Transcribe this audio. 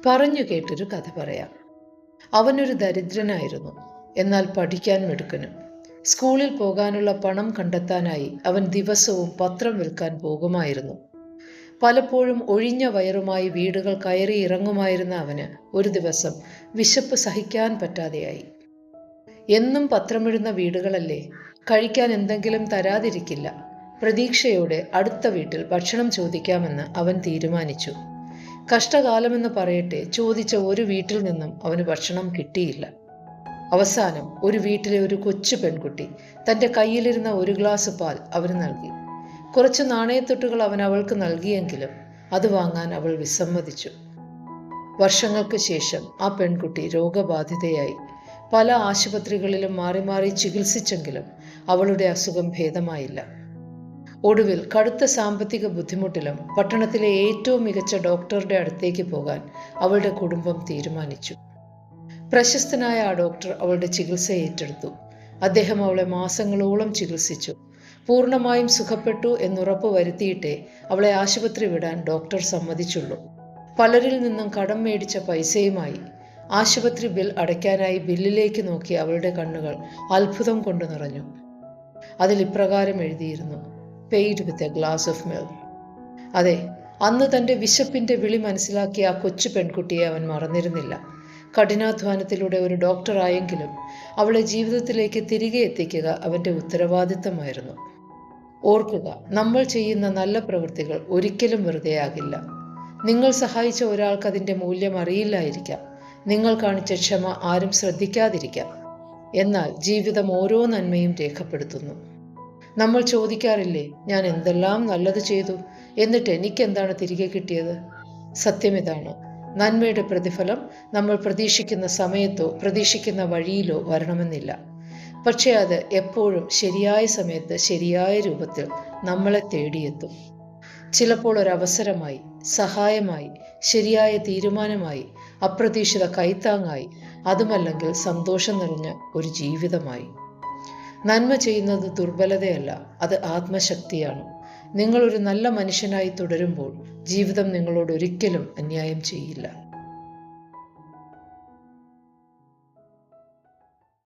പറഞ്ഞു കേട്ടൊരു കഥ പറയാം. അവനൊരു ദരിദ്രനായിരുന്നു, എന്നാൽ പഠിക്കാൻ മിടുക്കനും. സ്കൂളിൽ പോകാനുള്ള പണം കണ്ടെത്താനായി അവൻ ദിവസവും പത്രം വിൽക്കാൻ പോകുമായിരുന്നു. പലപ്പോഴും ഒഴിഞ്ഞ വയറുമായി വീടുകൾ കയറി ഇറങ്ങുമായിരുന്ന അവന് ഒരു ദിവസം വിശപ്പ് സഹിക്കാൻ പറ്റാതെയായി. എന്നും പത്രമിടുന്ന വീടുകളല്ലേ, കഴിക്കാൻ എന്തെങ്കിലും തരാതിരിക്കില്ല. പ്രതീക്ഷയോടെ അടുത്ത വീട്ടിൽ ഭക്ഷണം ചോദിക്കാമെന്ന് അവൻ തീരുമാനിച്ചു. കഷ്ടകാലമെന്ന് പറയട്ടെ, ചോദിച്ച ഒരു വീട്ടിൽ നിന്നും അവന് ഭക്ഷണം കിട്ടിയില്ല. അവസാനം ഒരു വീട്ടിലെ ഒരു കൊച്ചു പെൺകുട്ടി തൻ്റെ കയ്യിലിരുന്ന ഒരു ഗ്ലാസ് പാൽ അവന് നൽകി. കുറച്ച് നാണയത്തൊട്ടുകൾ അവൻ അവൾക്ക് നൽകിയെങ്കിലും അത് വാങ്ങാൻ അവൾ വിസമ്മതിച്ചു. വർഷങ്ങൾക്ക് ശേഷം ആ പെൺകുട്ടി രോഗബാധിതയായി. പല ആശുപത്രികളിലും മാറി മാറി ചികിത്സിച്ചെങ്കിലും അവളുടെ അസുഖം ഭേദമായില്ല. ഒടുവിൽ കടുത്ത സാമ്പത്തിക ബുദ്ധിമുട്ടിലും പട്ടണത്തിലെ ഏറ്റവും മികച്ച ഡോക്ടറുടെ അടുത്തേക്ക് പോകാൻ അവളുടെ കുടുംബം തീരുമാനിച്ചു. പ്രശസ്തനായ ആ ഡോക്ടർ അവളുടെ ചികിത്സ ഏറ്റെടുത്തു. അദ്ദേഹം അവളെ മാസങ്ങളോളം ചികിത്സിച്ചു. പൂർണ്ണമായും സുഖപ്പെട്ടു എന്നുറപ്പ് വരുത്തിയിട്ടേ അവളെ ആശുപത്രി വിടാൻ ഡോക്ടർ സമ്മതിച്ചുള്ളൂ. പലരിൽ നിന്നും കടം മേടിച്ച പൈസയുമായി ആശുപത്രി ബിൽ അടയ്ക്കാനായി ബില്ലിലേക്ക് നോക്കി അവളുടെ കണ്ണുകൾ അത്ഭുതം കൊണ്ട് നിറഞ്ഞു. അതിൽ ഇപ്രകാരം എഴുതിയിരുന്നു: paid with a glass of milk. അതെ, അന്ന് തൻ്റെ വിശപ്പിൻ്റെ വിളി മനസ്സിലാക്കിയ ആ കൊച്ചു പെൺകുട്ടിയെ അവൻ മറന്നിരുന്നില്ല. കഠിനാധ്വാനത്തിലൂടെ ഒരു ഡോക്ടറായെങ്കിലും അവളെ ജീവിതത്തിലേക്ക് തിരികെ എത്തിക്കുക അവൻ്റെ ഉത്തരവാദിത്തമായിരുന്നു. ഓർക്കുക, നമ്മൾ ചെയ്യുന്ന നല്ല പ്രവൃത്തികൾ ഒരിക്കലും വെറുതെയാകില്ല. നിങ്ങൾ സഹായിച്ച ഒരാൾക്ക് അതിൻ്റെ മൂല്യം അറിയില്ലായിരിക്കാം. നിങ്ങൾ കാണിച്ച ക്ഷമ ആരും ശ്രദ്ധിക്കാതിരിക്കാം. എന്നാൽ ജീവിതം ഓരോ നന്മയും രേഖപ്പെടുത്തുന്നു. നമ്മൾ ചോദിക്കാറില്ലേ, ഞാൻ എന്തെല്ലാം നല്ലത് ചെയ്തു, എന്നിട്ട് എനിക്കെന്താണ് തിരികെ കിട്ടിയത്? സത്യം ഇതാണ്: നന്മയുടെ പ്രതിഫലം നമ്മൾ പ്രതീക്ഷിക്കുന്ന സമയത്തോ പ്രതീക്ഷിക്കുന്ന വഴിയിലോ വരണമെന്നില്ല. പക്ഷേ അത് എപ്പോഴും ശരിയായ സമയത്ത് ശരിയായ രൂപത്തിൽ നമ്മളെ തേടിയെത്തും. ചിലപ്പോൾ ഒരവസരമായി, സഹായമായി, ശരിയായ തീരുമാനമായി, അപ്രതീക്ഷിത കൈത്താങ്ങായി, അതുമല്ലെങ്കിൽ സന്തോഷം നിറഞ്ഞ ഒരു ജീവിതമായി. നന്മ ചെയ്യുന്നത് ദുർബലതയല്ല, അത് ആത്മശക്തിയാണ്. നിങ്ങളൊരു നല്ല മനുഷ്യനായി തുടരുമ്പോൾ ജീവിതം നിങ്ങളോട് ഒരിക്കലും അന്യായം ചെയ്യില്ല.